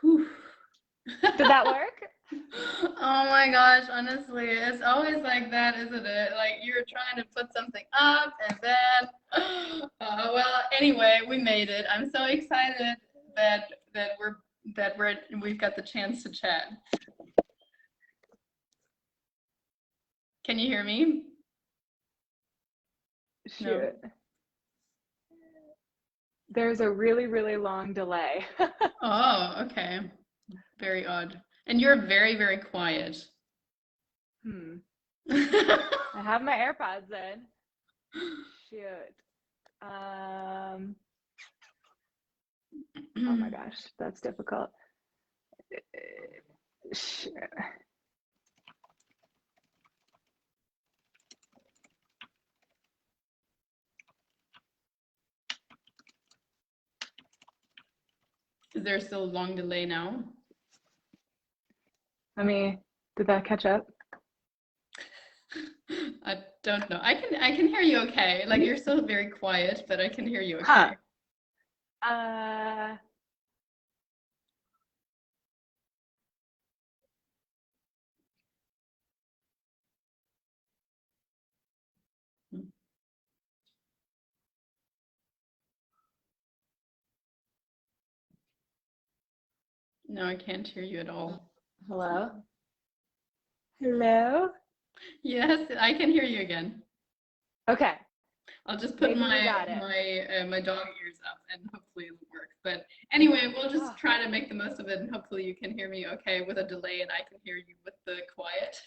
Whew. Did that work? Oh my gosh, honestly, it's always like that, isn't it? Like you're trying to put something up and then, well, anyway, we made it. I'm so excited that that we're we've got the chance to chat. Can you hear me? No. Shoot. There's a really, really long delay. Oh, okay. Very odd. And you're very, very quiet. I have my AirPods in. Shoot. Oh my gosh, that's difficult. Shoot. Is there still a long delay now? Did that catch up? I don't know. I can hear you okay. Like you're still very quiet, but I can hear you okay. Huh. No, I can't hear you at all. Hello? Hello? Yes, I can hear you again. Okay. I'll just put Maybe we my got it. my dog ears up and hopefully it'll work. But anyway, we'll just try to make the most of it and hopefully you can hear me okay with a delay and I can hear you with the quiet.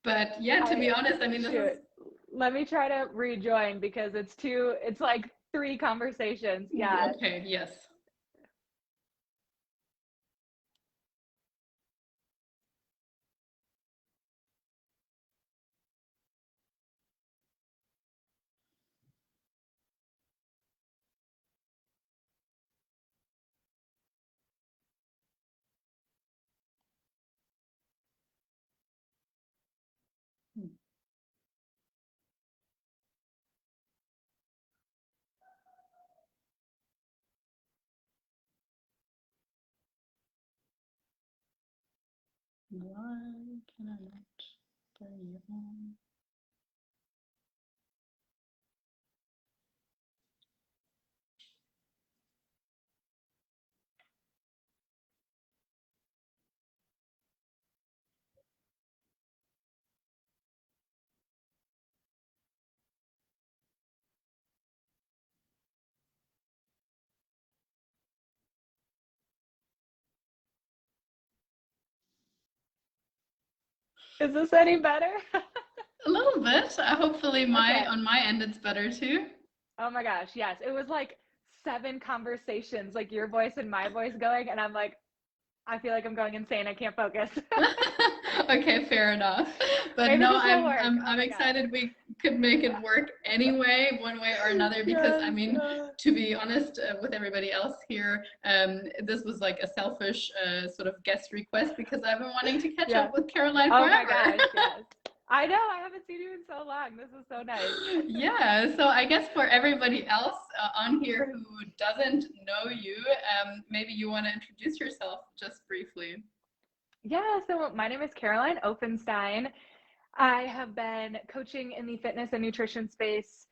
But yeah, to be honest, I mean, this is... Let me try to rejoin because it's like 3 conversations. Yeah. Okay, yes. Why can I not turn you on? Is this any better? A little bit. Hopefully Okay. on my end it's better too. Oh my gosh, yes. It was like 7 conversations, like your voice and my voice going, and I'm like, I feel like I'm going insane. I can't focus. Okay, fair enough. But Maybe no, this will work. I'm excited we could make it work anyway, one way or another, because I mean, to be honest with everybody else here, this was like a selfish sort of guest request because I've been wanting to catch up with Caroline forever. Oh my gosh, yes. I know, I haven't seen you in so long. This is so nice. Yeah, so I guess for everybody else on here who doesn't know you, maybe you want to introduce yourself just briefly. Yeah, so my name is Caroline Ofenstein. I have been coaching in the fitness and nutrition space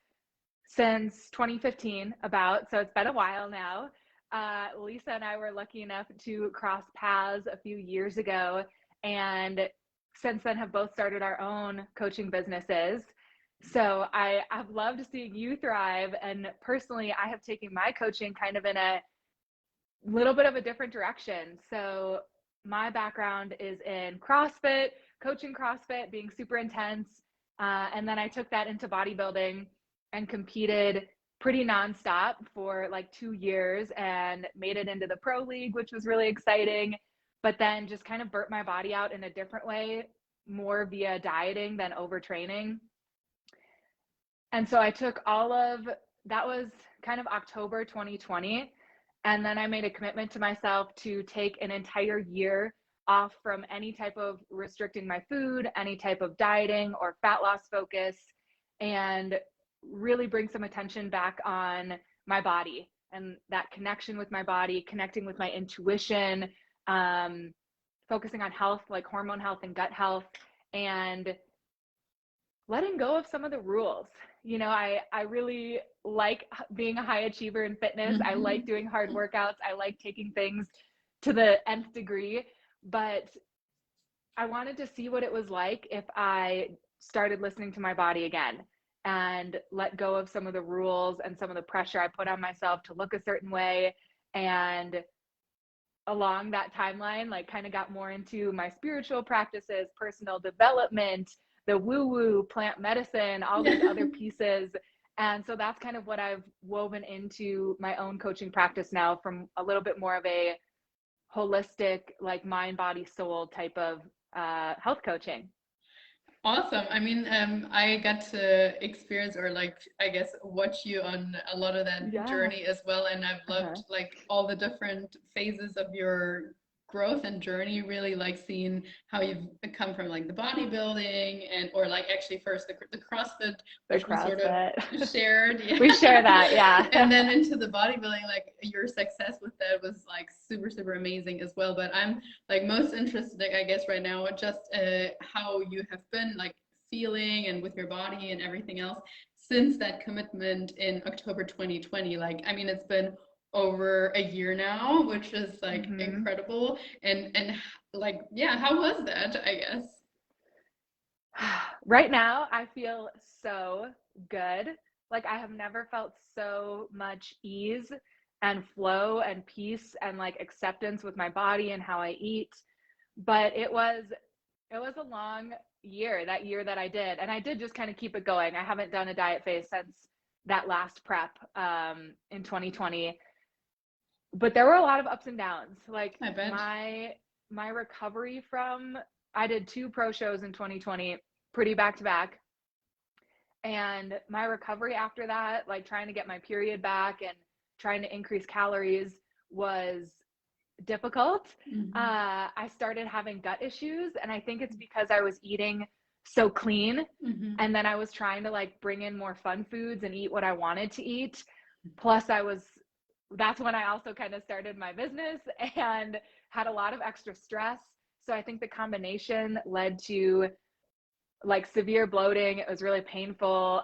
since 2015, so it's been a while now. Lisa and I were lucky enough to cross paths a few years ago, and since then have both started our own coaching businesses. So I have loved seeing you thrive, and personally, I have taken my coaching kind of in a little bit of a different direction. So my background is in CrossFit, coaching CrossFit, being super intense, and then I took that into bodybuilding and competed pretty nonstop for like 2 years and made it into the pro league, which was really exciting, but then just kind of burnt my body out in a different way, more via dieting than overtraining. And so I took that was kind of October 2020. And then I made a commitment to myself to take an entire year off from any type of restricting my food, any type of dieting or fat loss focus, and really bring some attention back on my body and that connection with my body, connecting with my intuition, focusing on health, like hormone health and gut health, and letting go of some of the rules. You know, I really like being a high achiever in fitness. I like doing hard workouts. I like taking things to the nth degree, but I wanted to see what it was like if I started listening to my body again and let go of some of the rules and some of the pressure I put on myself to look a certain way. And along that timeline, like kind of got more into my spiritual practices, personal development, the woo-woo, plant medicine, all these other pieces. And so that's kind of what I've woven into my own coaching practice now, from a little bit more of a holistic, like mind, body, soul type of health coaching. Awesome. I mean, I got to experience, or like, I guess, watch you on a lot of that journey as well. And I've loved like all the different phases of your growth and journey, really like seeing how you've come from like the bodybuilding and, or like actually first the CrossFit, which we sort of shared. Yeah. We share that, yeah. And then into the bodybuilding, like your success with that was like super, super amazing as well. But I'm like most interested, I guess, right now, just how you have been like feeling and with your body and everything else since that commitment in October 2020. Like, I mean, it's been over a year now, which is like incredible. And like, yeah, how was that, I guess? Right now, I feel so good. Like, I have never felt so much ease and flow and peace and like acceptance with my body and how I eat. But it was a long year, that year that I did. And I did just kind of keep it going. I haven't done a diet phase since that last prep in 2020. But there were a lot of ups and downs. Like my recovery from, I did 2 pro shows in 2020, pretty back to back. And my recovery after that, like trying to get my period back and trying to increase calories, was difficult. I started having gut issues, and I think it's because I was eating so clean, and then I was trying to like bring in more fun foods and eat what I wanted to eat. Plus that's when I also kind of started my business and had a lot of extra stress. So I think the combination led to like severe bloating. It was really painful.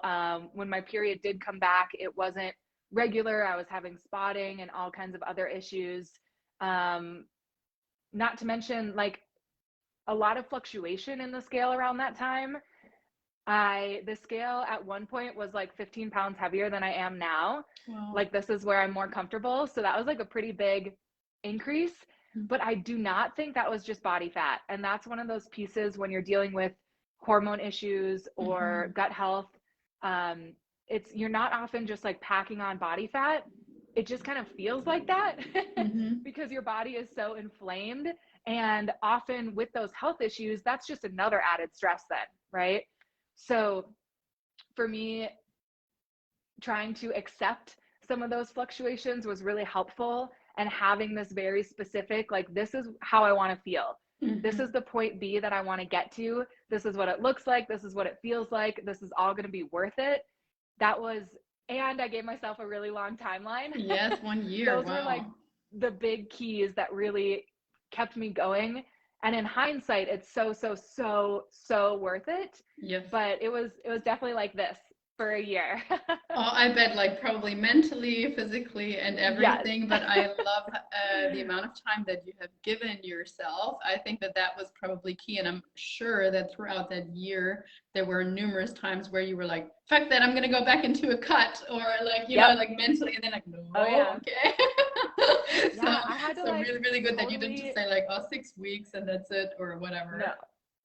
When my period did come back, it wasn't regular. I was having spotting and all kinds of other issues. Not to mention like a lot of fluctuation in the scale around that time. The scale at one point was like 15 pounds heavier than I am now. Wow. Like, this is where I'm more comfortable. So that was like a pretty big increase, but I do not think that was just body fat. And that's one of those pieces when you're dealing with hormone issues or gut health. You're not often just like packing on body fat. It just kind of feels like that because your body is so inflamed. And often with those health issues, that's just another added stress then, right? So for me, trying to accept some of those fluctuations was really helpful, and having this very specific, like, this is how I want to feel. This is the point B that I want to get to. This is what it looks like. This is what it feels like. This is all going to be worth it. And I gave myself a really long timeline. Yes, 1 year. Those were like the big keys that really kept me going. And in hindsight, it's so worth it. Yes. But it was definitely like this for a year. Oh, I bet, like probably mentally, physically, and everything. Yes. But I love the amount of time that you have given yourself. I think that was probably key. And I'm sure that throughout that year, there were numerous times where you were like, fuck that, I'm going to go back into a cut, or like, you know, like mentally, and then like, no, okay. So, I had to like, really, really good that you didn't just say like, 6 weeks and that's it, or whatever. No.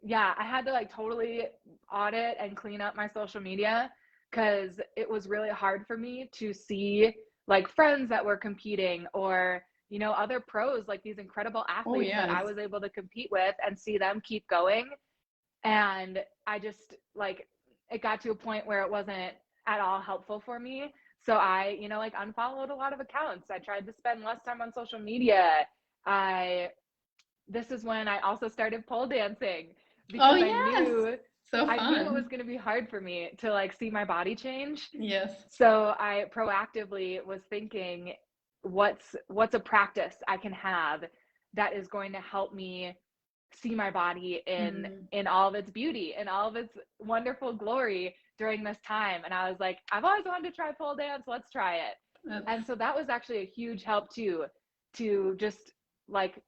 Yeah, I had to like totally audit and clean up my social media, because it was really hard for me to see like friends that were competing, or, you know, other pros, like these incredible athletes that I was able to compete with, and see them keep going. And I just like, it got to a point where it wasn't at all helpful for me. So I, you know, like unfollowed a lot of accounts. I tried to spend less time on social media. This is when I also started pole dancing, because I knew it was going to be hard for me to like see my body change. Yes. So I proactively was thinking, what's a practice I can have that is going to help me see my body in all of its beauty and all of its wonderful glory during this time. And I was like, I've always wanted to try pole dance, let's try it. And so that was actually a huge help too, to just like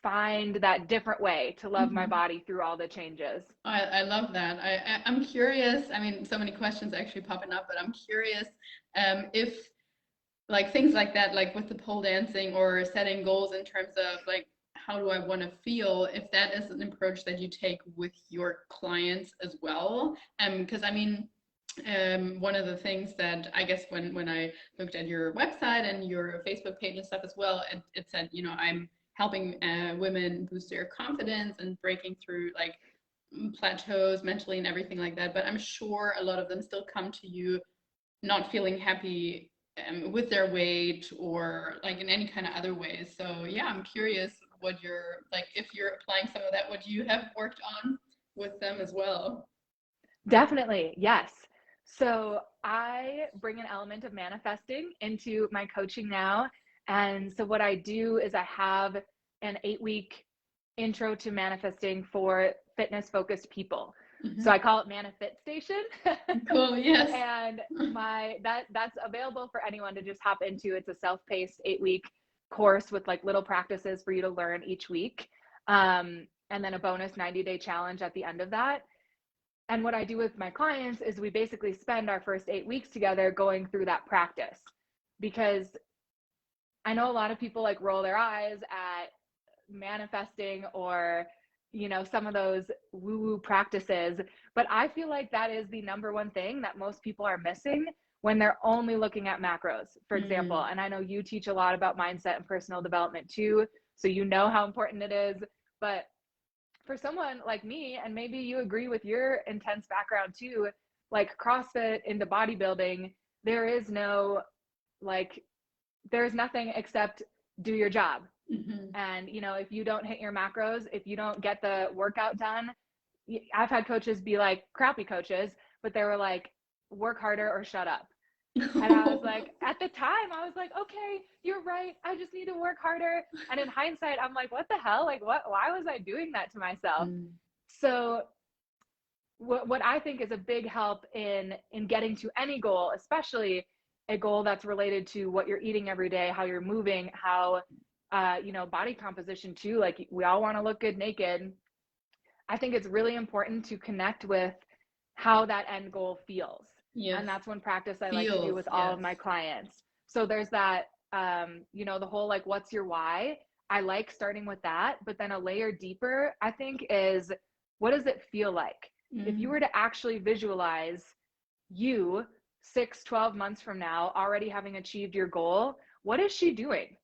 find that different way to love my body through all the changes. I love that. I'm curious. I mean, so many questions actually popping up, but I'm curious if like things like that, like with the pole dancing or setting goals in terms of like how do I want to feel, if that is an approach that you take with your clients as well. Because I mean, one of the things that I guess when I looked at your website and your Facebook page and stuff as well, it said, you know, I'm helping women boost their confidence and breaking through like plateaus mentally and everything like that. But I'm sure a lot of them still come to you not feeling happy with their weight or like in any kind of other ways. So yeah, I'm curious what you're like, if you're applying some of that, what you have worked on with them as well. Definitely, yes. So I bring an element of manifesting into my coaching now. And so what I do is I have an 8-week intro to manifesting for fitness focused people. So I call it Manifit Station. Cool, yes. And that's available for anyone to just hop into. It's a self-paced 8-week course with like little practices for you to learn each week. And then a bonus 90-day challenge at the end of that. And what I do with my clients is we basically spend our first 8 weeks together going through that practice, because I know a lot of people like roll their eyes at manifesting or, you know, some of those woo-woo practices, but I feel like that is the number one thing that most people are missing when they're only looking at macros, for example. And I know you teach a lot about mindset and personal development too, so you know how important it is. But for someone like me, and maybe you agree with your intense background too, like CrossFit into bodybuilding, there's nothing except do your job. And, you know, if you don't hit your macros, if you don't get the workout done, I've had coaches be like, crappy coaches, but they were like, work harder or shut up. And I was like, at the time, I was like, okay, you're right. I just need to work harder. And in hindsight, I'm like, what the hell? Like, why was I doing that to myself? So what I think is a big help in getting to any goal, especially a goal that's related to what you're eating every day, how you're moving, how, you know, body composition too. Like we all want to look good naked. I think it's really important to connect with how that end goal feels. Yes. And that's one practice I like to do with all of my clients. So there's that, you know, the whole like, what's your why? I like starting with that, but then a layer deeper, I think, is what does it feel like? If you were to actually visualize you 6-12 months from now already having achieved your goal, what is she doing?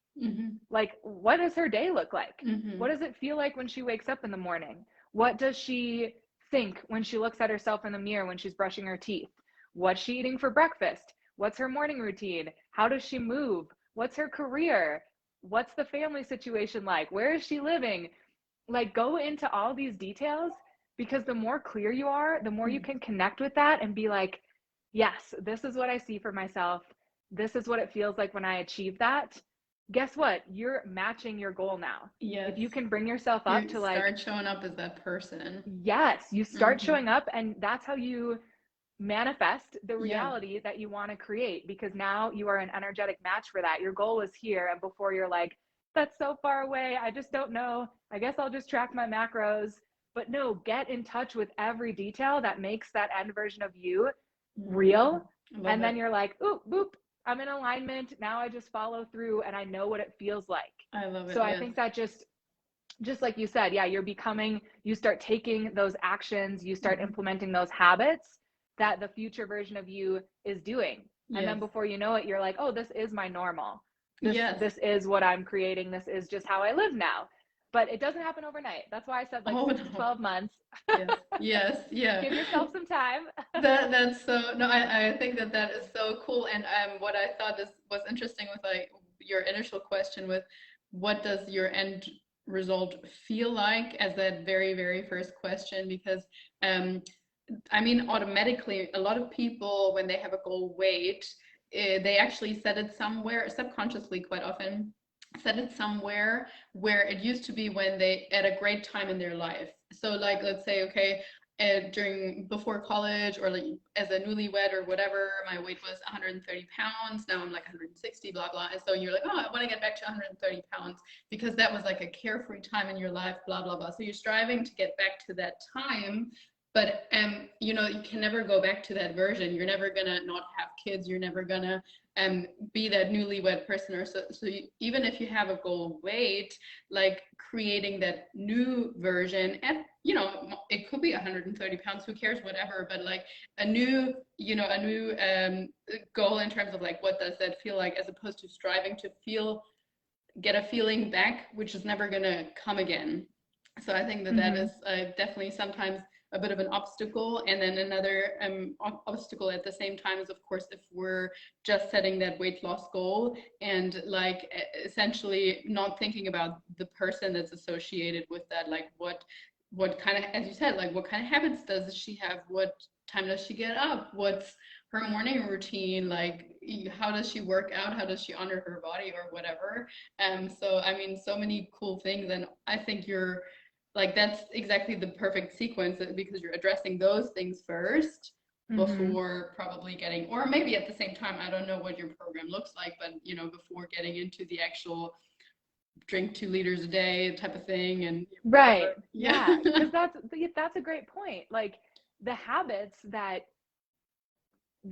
Like, what does her day look like? What does it feel like when she wakes up in the morning? What does she think when she looks at herself in the mirror when she's brushing her teeth? What's she eating for breakfast? What's her morning routine? How does she move? What's her career? What's the family situation like? Where is she living? Like, go into all these details, because the more clear you are, the more you can connect with that and be like, yes, this is what I see for myself. This is what it feels like when I achieve that. Guess what? You're matching your goal now. Yes. If you can bring yourself up to like start showing up as that person. Yes, you start showing up, and that's how you manifest the reality that you want to create, because now you are an energetic match for that. Your goal is here, and before you're like, that's so far away, I just don't know, I guess I'll just track my macros. But no, get in touch with every detail that makes that end version of you real. And then you're like, oop, boop, I'm in alignment. Now I just follow through and I know what it feels like. I love it. So I think that just like you said, you start taking those actions, you start implementing those habits that the future version of you is doing. And then before you know it, you're like, oh, this is my normal. This is what I'm creating. This is just how I live now. But it doesn't happen overnight. That's why I said like 6 to 12 months. Yes. Give yourself some time. That's so, no, I think that is so cool. And what I thought was interesting with like your initial question with what does your end result feel like as that very, very first question, because I mean, automatically, a lot of people, when they have a goal weight, they actually set it somewhere subconsciously, quite often set it somewhere where it used to be when they at a great time in their life. So like, let's say, okay, during before college, or like as a newlywed or whatever, my weight was 130 pounds. Now I'm like 160, blah blah. And so you're like, oh, I want to get back to 130 pounds because that was like a carefree time in your life, blah blah blah. So you're striving to get back to that time, but you know, you can never go back to that version. You're never gonna not have kids. You're never gonna be that newlywed person. Or so you, even if you have a goal weight, like creating that new version, and you know, it could be 130 pounds, who cares, whatever, but like a new, you know, a new goal in terms of like, what does that feel like, as opposed to striving to get a feeling back, which is never gonna come again. So I think that that is definitely sometimes a bit of an obstacle. And then another obstacle at the same time is, of course, if we're just setting that weight loss goal and like essentially not thinking about the person that's associated with that, like what kind of, as you said, like what kind of habits does she have, what time does she get up, what's her morning routine, like how does she work out, how does she honor her body or whatever. So I mean, so many cool things, and I think you're like, that's exactly the perfect sequence, because you're addressing those things first before probably getting, or maybe at the same time, I don't know what your program looks like, but you know, before getting into the actual drink 2 liters a day type of thing. And Right. yeah. Because that's a great point. Like the habits that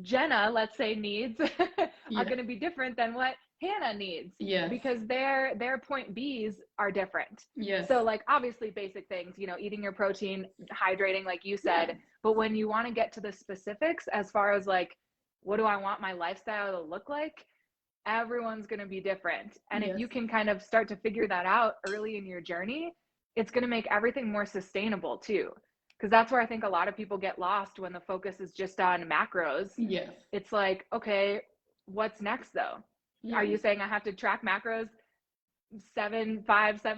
Jenna, let's say, needs are going to be different than what Hannah needs, Yes. because their point B's are different. Yes. So like obviously basic things, you know, eating your protein, hydrating, like you said, but when you want to get to the specifics as far as like, what do I want my lifestyle to look like? Everyone's going to be different. And if you can kind of start to figure that out early in your journey, it's going to make everything more sustainable too. Because that's where I think a lot of people get lost when the focus is just on macros. Yes. It's like, okay, what's next though? Yes. Are you saying I have to track macros 7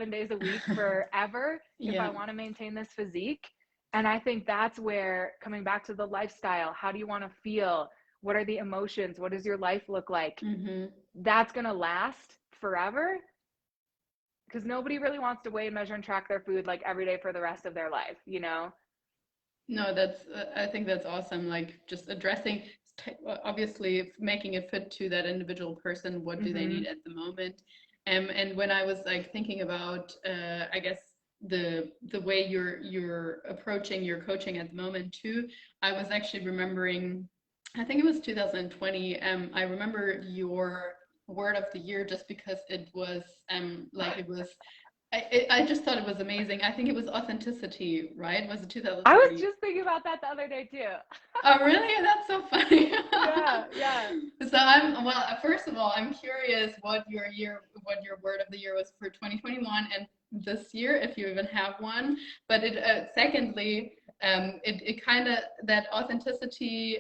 days a week forever if I want to maintain this physique? And I think that's where, coming back to the lifestyle, how do you want to feel? What are the emotions? What does your life look like? That's going to last forever, because nobody really wants to weigh, measure, and track their food like every day for the rest of their life, you know? No, that's, I think that's awesome. Like just addressing, obviously making it fit to that individual person. What do they need at the moment? And when I was like thinking about, I guess the way you're approaching your coaching at the moment too, I was actually remembering, I think it was 2020. I remember your word of the year just because it was like it was, I just thought it was amazing. I think it was authenticity, right? Was it 2020? I was just thinking about that the other day too. Oh, really? That's so funny. Yeah. So well, first of all, I'm curious what your word of the year was for 2021 and this year, if you even have one. But secondly, it kind of, that authenticity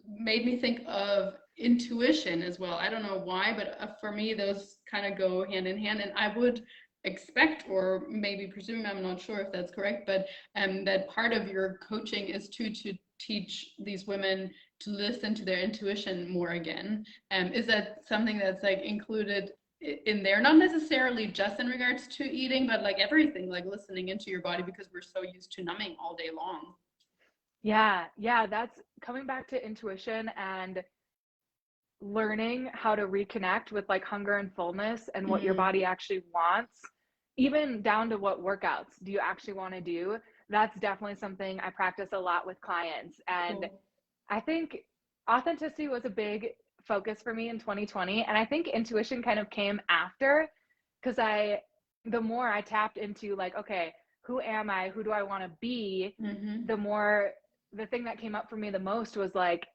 made me think of intuition as well. I don't know why, but for me, those kind of go hand in hand. And I would expect, or maybe presume, I'm not sure if that's correct, but that part of your coaching is to teach these women to listen to their intuition more again. Is that something that's like included in there? Not necessarily just in regards to eating, but like everything, like listening into your body, because we're so used to numbing all day long. Yeah, that's coming back to intuition and learning how to reconnect with like hunger and fullness and what your body actually wants, even down to what workouts do you actually want to do. That's definitely something I practice a lot with clients. And I think authenticity was a big focus for me in 2020. And I think intuition kind of came after, because the more I tapped into like, okay, who am I? Who do I want to be? The thing that came up for me the most was like,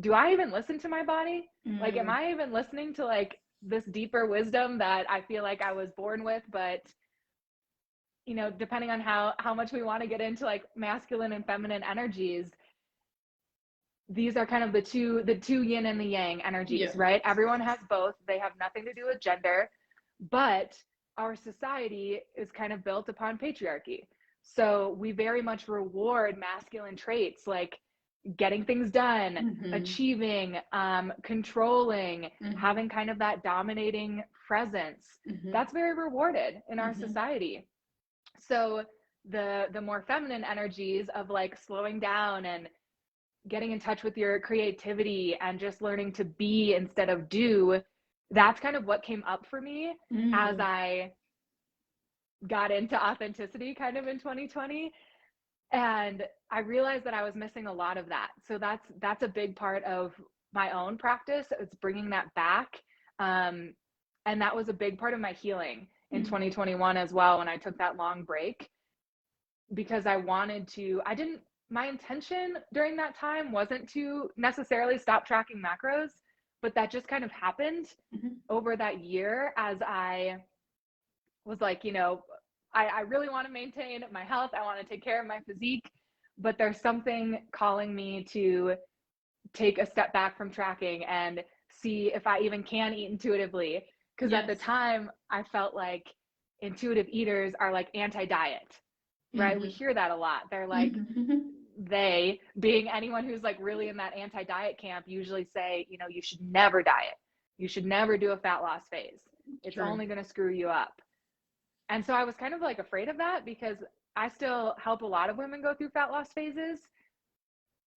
do I even listen to my body? Like, am I even listening to like this deeper wisdom that I feel like I was born with? But, you know, depending on how much we want to get into like masculine and feminine energies, these are kind of the two yin and the yang energies, right? Everyone has both. They have nothing to do with gender, but our society is kind of built upon patriarchy. So we very much reward masculine traits like getting things done, Mm-hmm. achieving, controlling, Mm-hmm. having kind of that dominating presence. Mm-hmm. That's very rewarded in our Mm-hmm. society. So the more feminine energies of like slowing down and getting in touch with your creativity and just learning to be instead of do, that's kind of what came up for me as I got into authenticity kind of in 2020. And I realized that I was missing a lot of that. So that's a big part of my own practice. It's bringing that back. And that was a big part of my healing in 2021 as well, when I took that long break, because my intention during that time wasn't to necessarily stop tracking macros, but that just kind of happened over that year as I was like, I really want to maintain my health. I want to take care of my physique, but there's something calling me to take a step back from tracking and see if I even can eat intuitively. Because at the time, I felt like intuitive eaters are like anti-diet, right? We hear that a lot. They're like, they, being anyone who's like really in that anti-diet camp, usually say, you should never diet. You should never do a fat loss phase. It's only going to screw you up. And so I was kind of like afraid of that, because I still help a lot of women go through fat loss phases.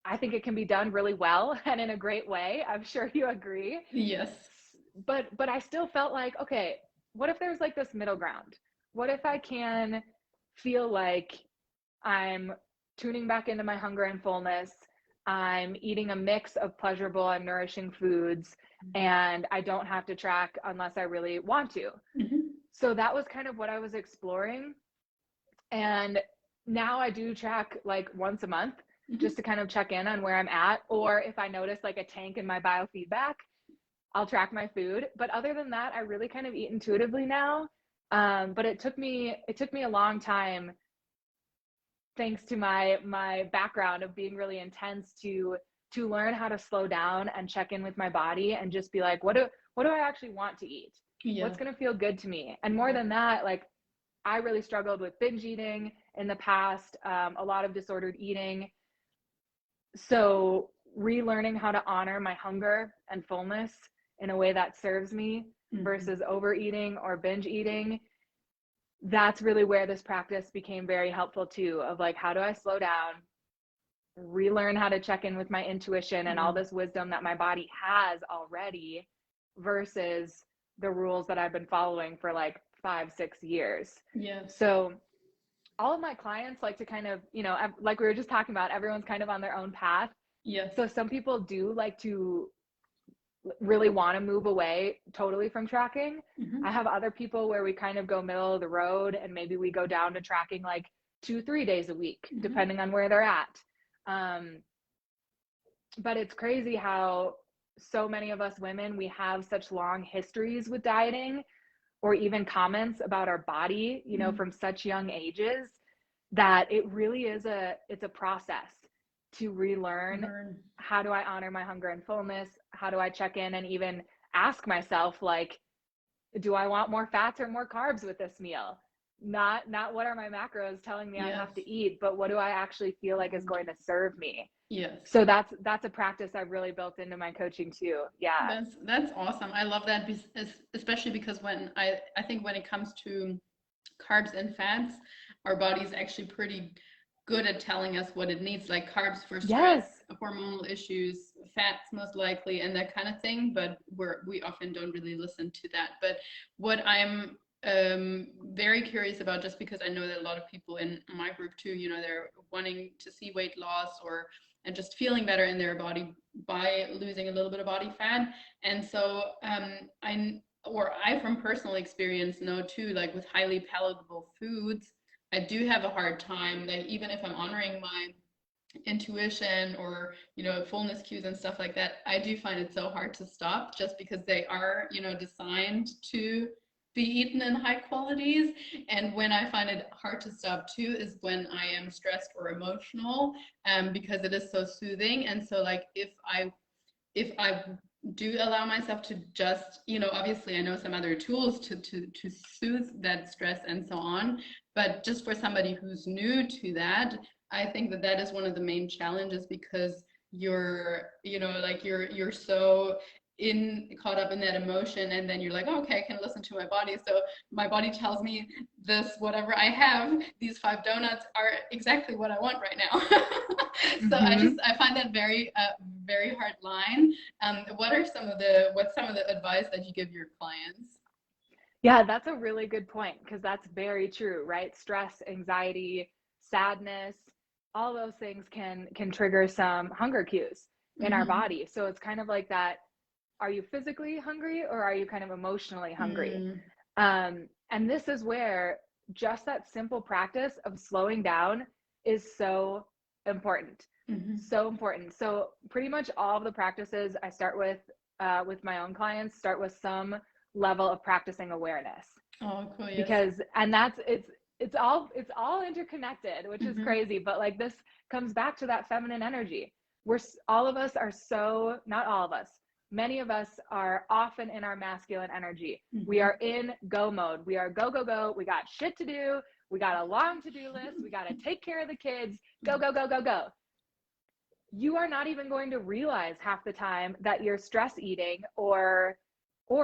I think it can be done really well and in a great way. I'm sure you agree. Yes. But I still felt like, okay, what if there's like this middle ground? What if I can feel like I'm tuning back into my hunger and fullness, I'm eating a mix of pleasurable and nourishing foods, and I don't have to track unless I really want to. So that was kind of what I was exploring. And now I do track like once a month just to kind of check in on where I'm at. Or if I notice like a tank in my biofeedback, I'll track my food. But other than that, I really kind of eat intuitively now. But it took me a long time, thanks to my background of being really intense, to learn how to slow down and check in with my body and just be like, what do I actually want to eat? What's going to feel good to me? And more than that, like, I really struggled with binge eating in the past, a lot of disordered eating. So relearning how to honor my hunger and fullness in a way that serves me versus overeating or binge eating, that's really where this practice became very helpful too, of like, how do I slow down, relearn how to check in with my intuition and all this wisdom that my body has already, versus the rules that I've been following for like 5-6 years. So all of my clients like to kind of, like we were just talking about, everyone's kind of on their own path. So some people do like to really want to move away totally from tracking. I have other people where we kind of go middle of the road, and maybe we go down to tracking like 2-3 days a week, depending on where they're at. But it's crazy how so many of us women, we have such long histories with dieting, or even comments about our body, from such young ages, that it really is it's a process to relearn how do I honor my hunger and fullness? How do I check in and even ask myself, like, do I want more fats or more carbs with this meal? Not what are my macros telling me I have to eat, but what do I actually feel like is going to serve me? So that's a practice I've really built into my coaching too. That's awesome. I love that, especially because when I think when it comes to carbs and fats, our body's actually pretty good at telling us what it needs, like carbs for stress, hormonal issues, fats most likely, and that kind of thing. But we often don't really listen to that. But what I'm very curious about, just because I know that a lot of people in my group too, they're wanting to see weight loss and just feeling better in their body by losing a little bit of body fat. And so I from personal experience know too, like with highly palatable foods, I do have a hard time that even if I'm honoring my intuition or, fullness cues and stuff like that, I do find it so hard to stop, just because they are, designed to be eaten in high qualities. And when I find it hard to stop too is when I am stressed or emotional, because it is so soothing. And so like if I do allow myself to just, obviously I know some other tools to soothe that stress and so on, but just for somebody who's new to that, I think that is one of the main challenges, because you're so caught up in that emotion, and then you're like, oh, okay, I can listen to my body. So my body tells me this, whatever I have, these 5 donuts are exactly what I want right now. So Mm-hmm. I find that very hard line. What's some of the advice that you give your clients? Yeah, that's a really good point because that's very true, right? Stress, anxiety, sadness, all those things can trigger some hunger cues in our Mm-hmm. body. So it's kind of like that, are you physically hungry or are you kind of emotionally hungry? Mm, And this is where just that simple practice of slowing down is so important. mm-hmm. So important. So pretty much all of the practices I start with my own clients start with some level of practicing awareness, Oh, cool. Yes. because and that's it's all interconnected, which is Mm-hmm. crazy, but like this comes back to that feminine energy. We're all of us are so, not all of us, many of us are often in our masculine energy. We Mm-hmm. are in go mode. We are go go go. We got shit to do. We got a long to-do list. We got to take care of the kids. Go go go go go. You are not even going to realize half the time that you're stress eating, or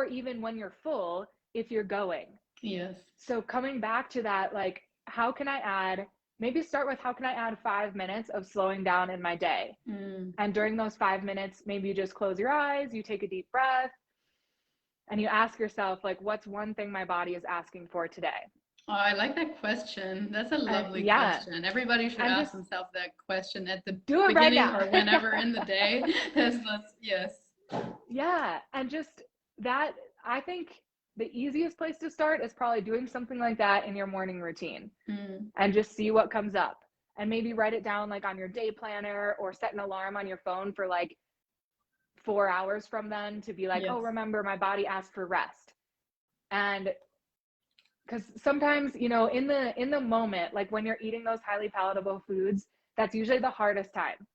even when you're full, if you're going. Yes. So coming back to that, like, how can I add, maybe start with how can I add 5 minutes of slowing down in my day? Mm. And during those 5 minutes, maybe you just close your eyes, you take a deep breath, and you ask yourself, like, what's one thing my body is asking for today? Oh, I like that question. That's a And lovely yeah, question. Everybody should and ask just themselves that question at the do it right beginning now. or whenever in the day. Yes. Yeah, and just that, I think the easiest place to start is probably doing something like that in your morning routine, Mm. and just see what comes up. And maybe write it down like on your day planner, or set an alarm on your phone for like 4 hours from then to be like, Yes. oh, remember, my body asked for rest. And because sometimes, in the moment, like when you're eating those highly palatable foods, that's usually the hardest time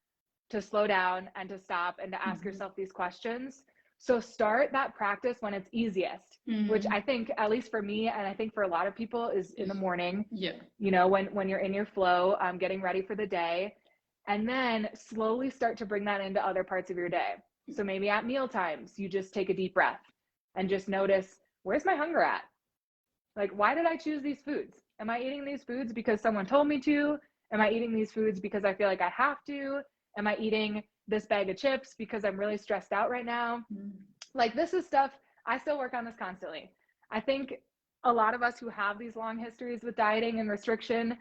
to slow down and to stop and to ask Mm-hmm. yourself these questions. So start that practice when it's easiest, which Mm. I think, at least for me, and I think for a lot of people, is in the morning, Yeah. when you're in your flow, getting ready for the day. And then slowly start to bring that into other parts of your day. So maybe at meal times, you just take a deep breath and just notice, where's my hunger at? Like, why did I choose these foods? Am I eating these foods because someone told me to? Am I eating these foods because I feel like I have to? Am I eating this bag of chips because I'm really stressed out right now? Mm. Like, this is stuff I still work on this constantly. I think a lot of us who have these long histories with dieting and restriction,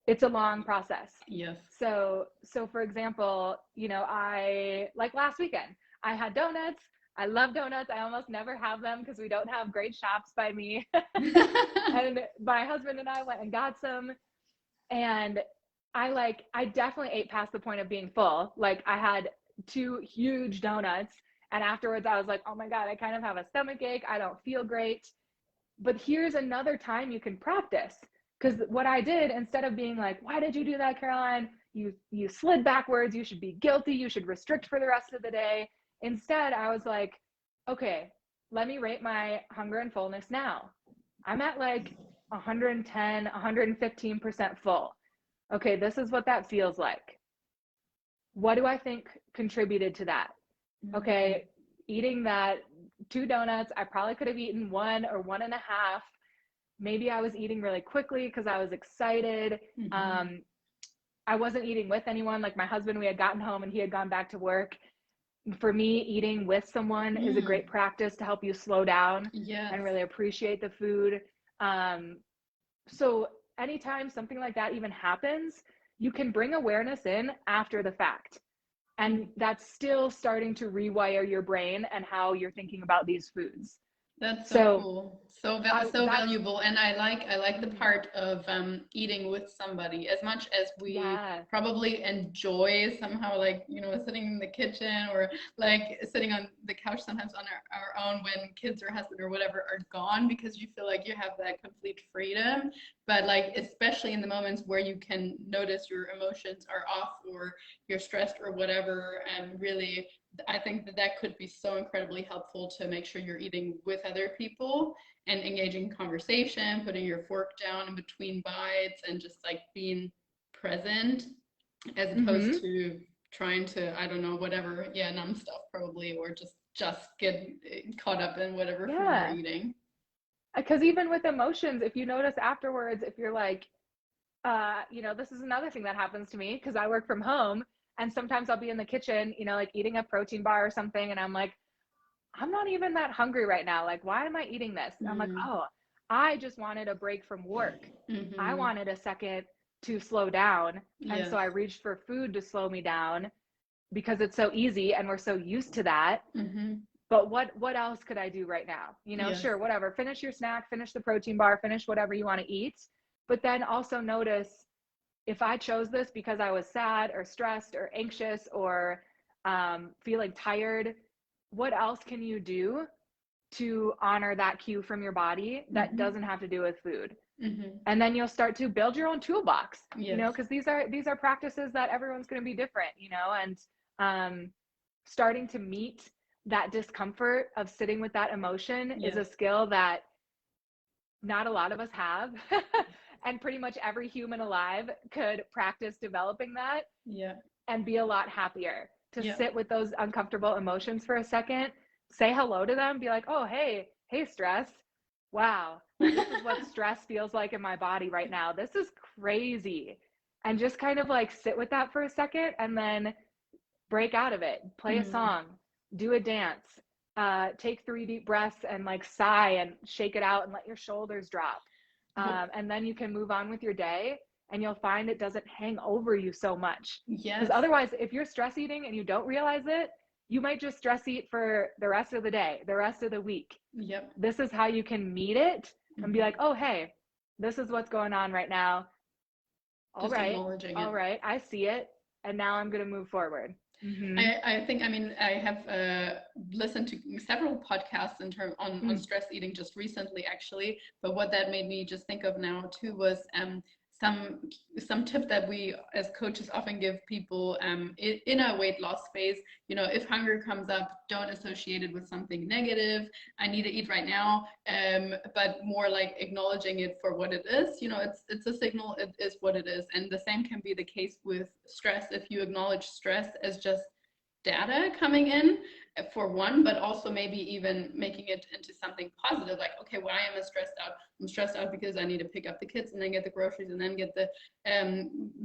it's a long process. Yes. So for example, I, like last weekend, I had donuts. I love donuts. I almost never have them because we don't have great shops by me. And my husband and I went and got some, and I definitely ate past the point of being full. Like, I had 2 huge donuts, and afterwards I was like, oh my God, I kind of have a stomach ache. I don't feel great. But here's another time you can practice. Because what I did, instead of being like, why did you do that, Caroline? You slid backwards. You should be guilty. You should restrict for the rest of the day. Instead, I was like, okay, let me rate my hunger and fullness now. I'm at like 110, 115% full. Okay, this is what that feels like. What do I think contributed to that? Mm. Okay, eating that 2 donuts, I probably could have eaten one or one and a half. Maybe I was eating really quickly because I was excited. Mm-hmm. Um, I wasn't eating with anyone. Like my husband, we had gotten home and he had gone back to work. For me, eating with someone is a Mm. great practice to help you slow down Yes. and really appreciate the food. Um, so anytime something like that even happens, you can bring awareness in after the fact. And Mm. that's still starting to rewire your brain and how you're thinking about these foods. That's so So cool. I So that's valuable. And I like the mhm. part of eating with somebody. As much as we Yeah. probably enjoy somehow, like, sitting in the kitchen, or like sitting on the couch sometimes on our own when kids or husband or whatever are gone, because you feel like you have that complete freedom. But like, especially in the moments where you can notice your emotions are off, or you're stressed or whatever, and really I think that could be so incredibly helpful to make sure you're eating with other people and engaging in conversation, putting your fork down in between bites, and just like being present, as opposed Mhm. to trying to, I don't know, whatever, numb stuff probably, or just get caught up in whatever food we're Yeah. eating. Because even with emotions, if you notice afterwards, if you're like, this is another thing that happens to me because I work from home, and sometimes I'll be in the kitchen, like eating a protein bar or something, and I'm like, I'm not even that hungry right now. Like, why am I eating this? And I'm like, oh, I just wanted a break from work. I wanted a second to slow down. And so I reached for food to slow me down because it's so easy and we're so used to that. But what else could I do right now? Sure, whatever. Finish your snack, finish the protein bar, finish whatever you want to eat. But then also notice, if I chose this because I was sad or stressed or anxious or feeling tired, what else can you do to honor that cue from your body that doesn't have to do with food? And then you'll start to build your own toolbox, because these are practices that everyone's going to be different, and starting to meet that discomfort of sitting with that emotion is a skill that not a lot of us have. And pretty much every human alive could practice developing that and be a lot happier to sit with those uncomfortable emotions for a second, say hello to them, be like, oh, hey, stress. Wow. Like, this is what stress feels like in my body right now. This is crazy. And just kind of like sit with that for a second and then break out of it, play a song, do a dance, take 3 deep breaths and like sigh and shake it out and let your shoulders drop. And then you can move on with your day, and you'll find it doesn't hang over you so much. Because otherwise, if you're stress eating and you don't realize it, you might just stress eat for the rest of the day, the rest of the week. This is how you can meet it and be like, oh, hey, this is what's going on right now. All right, I see it. And now I'm going to move forward. I think, I have listened to several podcasts on stress eating just recently, actually. But what that made me just think of now too was some tip that we as coaches often give people in a weight loss phase. If hunger comes up, don't associate it with something negative. I need to eat right now, but more like acknowledging it for what it is. It's a signal. It is what it is. And the same can be the case with stress. If you acknowledge stress as just data coming in, for one, but also maybe even making it into something positive, like, okay, why am I stressed out? I'm stressed out because I need to pick up the kids and then get the groceries and then get the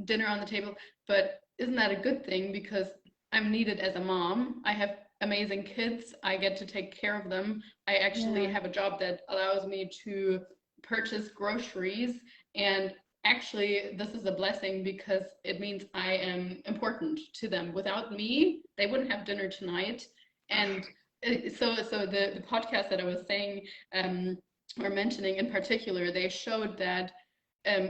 dinner on the table. But isn't that a good thing? Because I'm needed as a mom. I have amazing kids. I get to take care of them. I actually have a job that allows me to purchase groceries, and actually this is a blessing because it means I am important to them. Without me, they wouldn't have dinner tonight. And so the podcast that I was saying or mentioning in particular, they showed that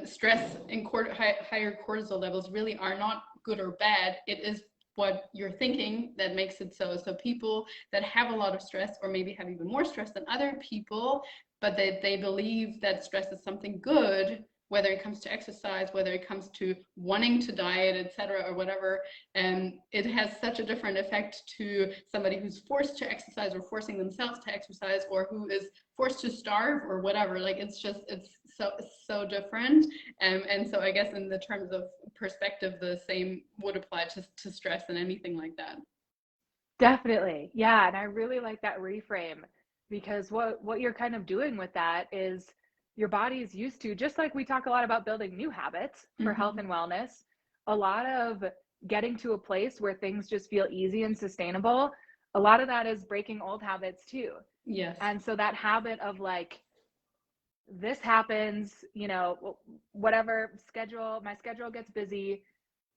stress and higher cortisol levels really are not good or bad. It is what you're thinking that makes it so. So people that have a lot of stress, or maybe have even more stress than other people, but they believe that stress is something good, whether it comes to exercise, whether it comes to wanting to diet, etc., or whatever, it has such a different effect to somebody who's forced to exercise or forcing themselves to exercise, or who is forced to starve or whatever. Like, it's so different. And so I guess in the terms of perspective, the same would apply to stress and anything like that. Definitely. Yeah. And I really like that reframe, because what you're kind of doing with that is your body is used to, just like we talk a lot about building new habits for health and wellness, a lot of getting to a place where things just feel easy and sustainable. A lot of that is breaking old habits too. Yes. And so that habit of like, this happens, whatever my schedule gets busy,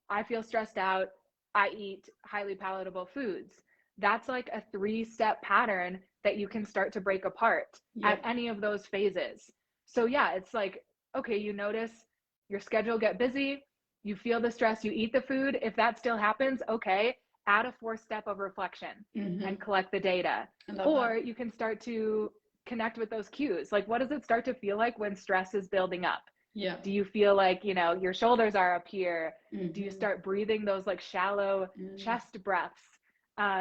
I feel stressed out, I eat highly palatable foods. That's like a 3-step pattern that you can start to break apart at any of those phases. So yeah, it's like, okay, you notice your schedule get busy, you feel the stress, you eat the food. If that still happens, okay, add a 4th step of reflection and collect the data. Or you can start to connect with those cues. Like, what does it start to feel like when stress is building up? Yeah. Do you feel like, your shoulders are up here? Do you start breathing those like shallow chest breaths?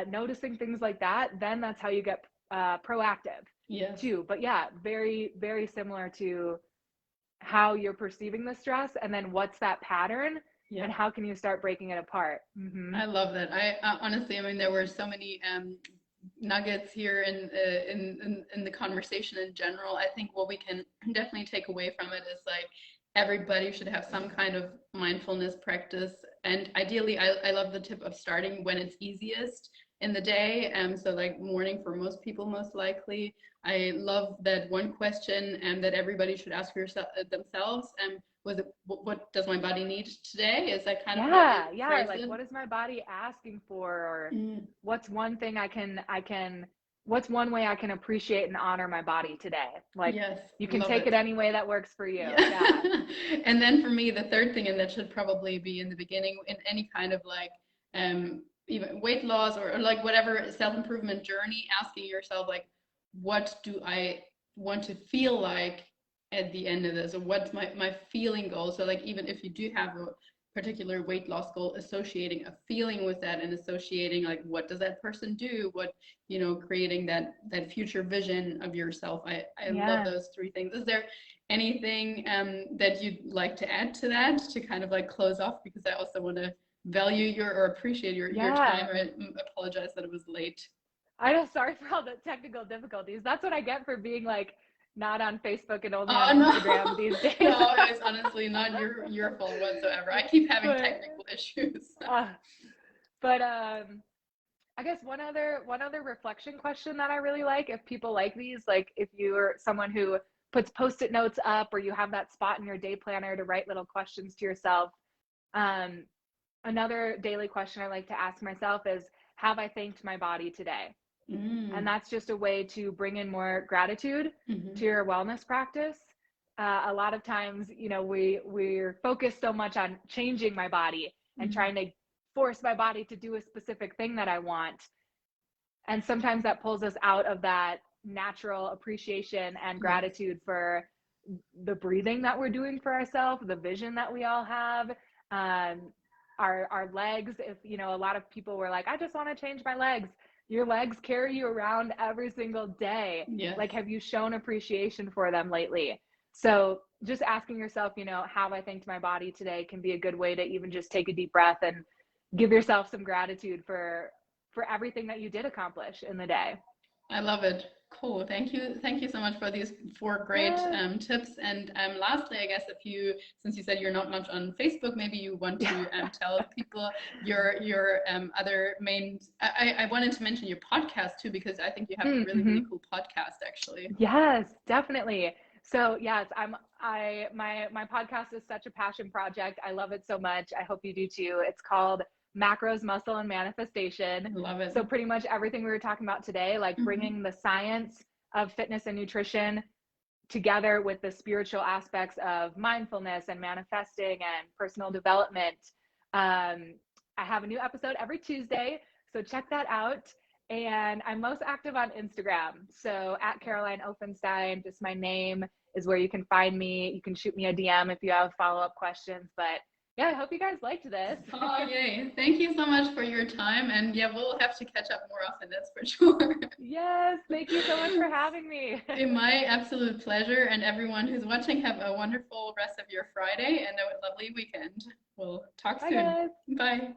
Noticing things like that, then that's how you get proactive too. But yeah, very, very similar to how you're perceiving the stress, and then what's that pattern Yeah. and how can you start breaking it apart? Mm-hmm. I love that. I honestly, I mean, there were so many nuggets here in the conversation in general. I think what we can definitely take away from it is like everybody should have some kind of mindfulness practice, and ideally, I love the tip of starting when it's easiest in the day. So like morning for most people, most likely. I love that one question that everybody should ask yourself themselves. Was it what does my body need today? Is that kind of how you phrase Like it? what is my body asking for, or Mm. what's one thing what's one way I can appreciate and honor my body today? Like Yes, you can love take it it. any way that works for you. Yeah. And then for me, the third thing, and that should probably be in the beginning in any kind of like even weight loss or like whatever self-improvement journey, asking yourself like, what do I want to feel like at the end of this, or what's my feeling goal? So like even if you do have a particular weight loss goal, associating a feeling with that and associating like what does that person do, what creating that future vision of yourself. I love Yes. those three things. Is there anything that you'd like to add to that to kind of like close off? Because I also want to value or appreciate your Yeah. time. I apologize that it was late. I know, sorry for all the technical difficulties. That's what I get for being like not on Facebook and only on Oh Instagram no, these days. no, it's honestly not your fault whatsoever. I keep having but technical issues. uh, but I guess one other reflection question that I really like, if people like these, like if you're someone who puts post-it notes up, or you have that spot in your day planner to write little questions to yourself. Um, Another daily question I like to ask myself is, have I thanked my body today? And that's just a way to bring in more gratitude to your wellness practice. A lot of times, we're focused so much on changing my body and trying to force my body to do a specific thing that I want. And sometimes that pulls us out of that natural appreciation and gratitude for the breathing that we're doing for ourselves, the vision that we all have, our legs. If a lot of people were like, I just want to change my legs. Your legs carry you around every single day. Yes. Like, have you shown appreciation for them lately? So just asking yourself, have I thanked my body today, can be a good way to even just take a deep breath and give yourself some gratitude for everything that you did accomplish in the day. I love it. Cool. Thank you so much for these 4 great tips. And lastly, I guess since you said you're not much on Facebook, maybe you want to tell people your other main. I wanted to mention your podcast too, because I think you have a really cool podcast actually. Yes, definitely. So yes, my podcast is such a passion project. I love it so much. I hope you do too. It's called Macros, Muscle, and Manifestation. Love it. So pretty much everything we were talking about today, like bringing the science of fitness and nutrition together with the spiritual aspects of mindfulness and manifesting and personal development. I have a new episode every Tuesday, so check that out. And I'm most active on Instagram. So at Caroline Ofenstein, just my name is where you can find me. You can shoot me a DM if you have follow-up questions. But yeah, I hope you guys liked this. Oh, yay. Thank you so much for your time. And yeah, we'll have to catch up more often, that's for sure. Yes, thank you so much for having me. My absolute pleasure. And everyone who's watching, have a wonderful rest of your Friday and a lovely weekend. We'll talk soon. Bye, guys. Bye.